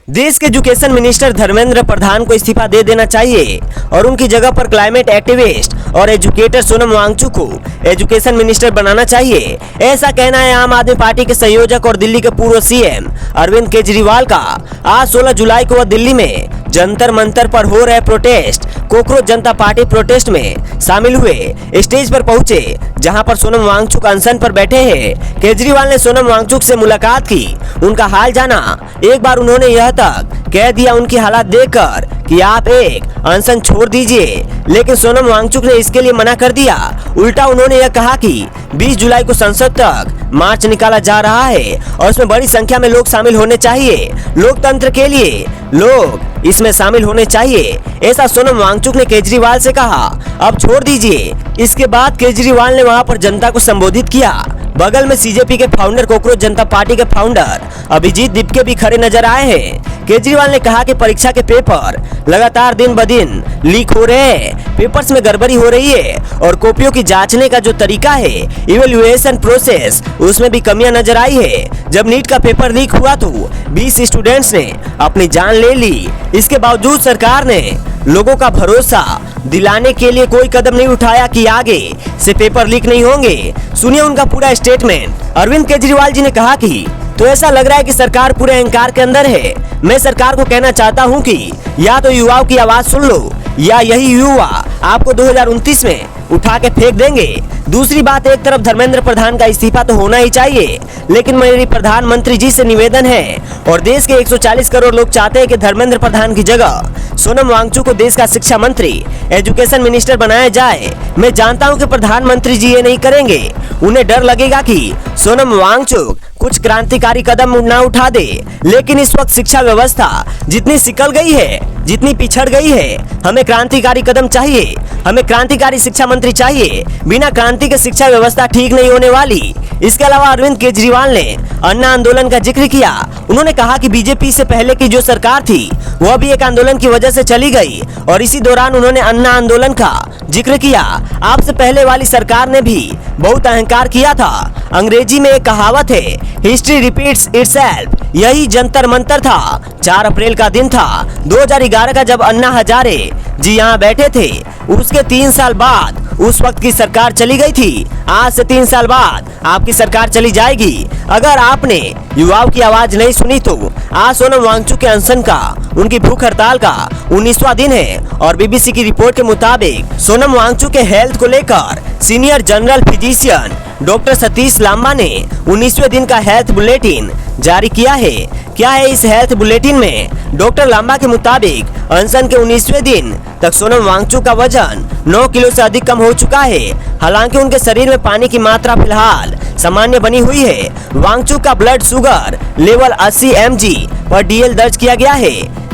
देश के education minister Dharmendra Pradhan को इस्तीफा दे देना चाहिए और उनकी जगह पर क्लाइमेट एक्टिविस्ट और एजुकेटर सोनम वांगचुक को एजुकेशन मिनिस्टर बनाना चाहिए। ऐसा कहना है आम आदमी पार्टी के संयोजक और दिल्ली के पूर्व सीएम अरविंद केजरीवाल का। आज 16 जुलाई को वह दिल्ली में जंतर मंतर पर हो रहे प्रोटेस्ट कॉकरोच जनता पार्टी प्रोटेस्ट में शामिल हुए। स्टेज पर पहुंचे जहां पर सोनम वांगचुक अनशन पर बैठे हैं। केजरीवाल ने सोनम वांगचुक से मुलाकात की, उनका हाल जाना। एक बार उन्होंने यह तक कह दिया उनकी हालात देखकर कि आप एक अनशन छोड़ दीजिए, लेकिन सोनम वांगचुक ने इसके लिए मना कर दिया। उल्टा उन्होंने यह कहा कि 20 जुलाई को संसद तक मार्च निकाला जा रहा है और उसमें बड़ी संख्या में लोग शामिल होने चाहिए। लोकतंत्र के लिए लोग इसमें शामिल होने चाहिए, ऐसा सोनम वांगचुक ने केजरीवाल से कहा। अब छोड़ दीजिए। इसके बाद केजरीवाल ने वहां पर जनता को संबोधित किया। बगल में सीजेपी के फाउंडर कॉकरोच जनता पार्टी के फाउंडर अभिजीत दीपके भी खड़े नजर आए हैं। केजरीवाल ने कहा कि परीक्षा के पेपर लगातार दिन ब दिन लीक हो रहे हैं, पेपर्स में गड़बड़ी हो रही है और कॉपियों की जांचने का जो तरीका है इवैल्यूएशन प्रोसेस, उसमें भी कमियां नजर आई है। जब नीट का पेपर लीक हुआ तो 20 स्टूडेंट्स ने अपनी जान ले ली। इसके बावजूद सरकार ने लोगों का भरोसा दिलाने के लिए कोई कदम नहीं उठाया कि आगे से पेपर लीक नहीं होंगे। सुनिए उनका पूरा स्टेटमेंट। अरविंद केजरीवाल जी ने कहा कि तो ऐसा लग रहा है कि सरकार पूरे अहंकार के अंदर है। मैं सरकार को कहना चाहता हूं कि या तो युवाओं की आवाज सुन लो या यही युवा आपको 2029 में उठा के फेंक देंगे। दूसरी बात, एक तरफ धर्मेंद्र प्रधान का इस्तीफा तो होना ही चाहिए, लेकिन मेरी प्रधानमंत्री जी से निवेदन है और देश के 140 करोड़ लोग चाहते हैं कि धर्मेंद्र प्रधान की जगह सोनम वांगचुक को देश का शिक्षा मंत्री, एजुकेशन मिनिस्टर बनाया जाए। मैं जानता हूं कि प्रधानमंत्री जी ये नहीं करेंगे। उन्हें डर लगेगा कि सोनम वांगचुक कुछ क्रांतिकारी कदम न उठा दे, लेकिन इस वक्त शिक्षा व्यवस्था जितनी सिकल गई है, जितनी पिछड़ गई है, हमें क्रांतिकारी कदम चाहिए। हमें क्रांतिकारी शिक्षा मंत्री चाहिए। बिना क्रांति के शिक्षा व्यवस्था ठीक नहीं होने वाली। इसके अलावा अरविंद केजरीवाल ने अन्ना आंदोलन का जिक्र किया। उन्होंने कहा कि बीजेपी से पहले की जो सरकार थी वह भी एक आंदोलन की वजह से चली गई और इसी दौरान उन्होंने अन्ना आंदोलन का जिक्र किया। आपसे पहले वाली सरकार ने भी बहुत अहंकार किया था। अंग्रेजी में एक कहावत है, हिस्ट्री रिपीट्स इटसेल्फ। यही जंतर मंतर था। 4 अप्रैल का दिन था 2011 का, जब अन्ना हजारे जी यहाँ बैठे थे। उसके 3 साल बाद उस वक्त की सरकार चली गई थी। आज से 3 साल बाद आपकी सरकार चली जाएगी। अगर आपने युवाओं की आवाज नहीं सुनी तो आज सोनम वांगचुक के अनशन का, उनकी भूख हड़ताल का 19वां दिन है और बीबीसी की रिपोर्ट के मुताबिक सोनम वांगचुक के हेल्थ को लेकर senior general physician doctor Satish Lamba ने 19वें दिन का हेल्थ बुलेटिन जारी किया है। क्या है इस हेल्थ बुलेटिन में? डॉक्टर लांबा के मुताबिक अनशन के 19वें दिन तक सोनम वांगचुक का वजन 9 किलो से अधिक कम हो चुका है। हालांकि उनके शरीर में पानी की मात्रा फिलहाल सामान्य बनी हुई है। वांगचुक का ब्लड शुगर लेवल 80 mg/dl दर्ज किया गया है,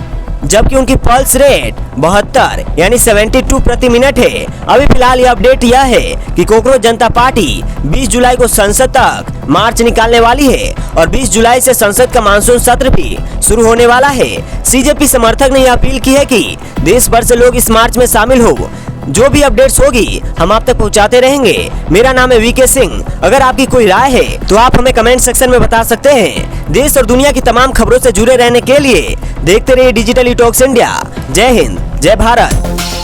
जबकि उनकी पल्स रेट 72 यानी 72 प्रति मिनट है। अभी फिलहाल यह अपडेट यह है कि कॉकरोच जनता पार्टी 20 जुलाई को संसद तक मार्च निकालने वाली है और 20 जुलाई से संसद का मानसून सत्र भी शुरू होने वाला है। सीजेपी समर्थक ने यह अपील की है कि देश भर से लोग इस मार्च में शामिल हो। जो भी अपडेट्स होगी हम आप तक पहुंचाते रहेंगे। मेरा नाम है वीके सिंह। अगर आपकी कोई राय है तो आप हमें कमेंट सेक्शन में बता सकते हैं। देश और दुनिया की तमाम खबरों से जुड़े रहने के लिए देखते रहिए डिजिटल ई टॉक्स इंडिया। जय हिंद, जय भारत।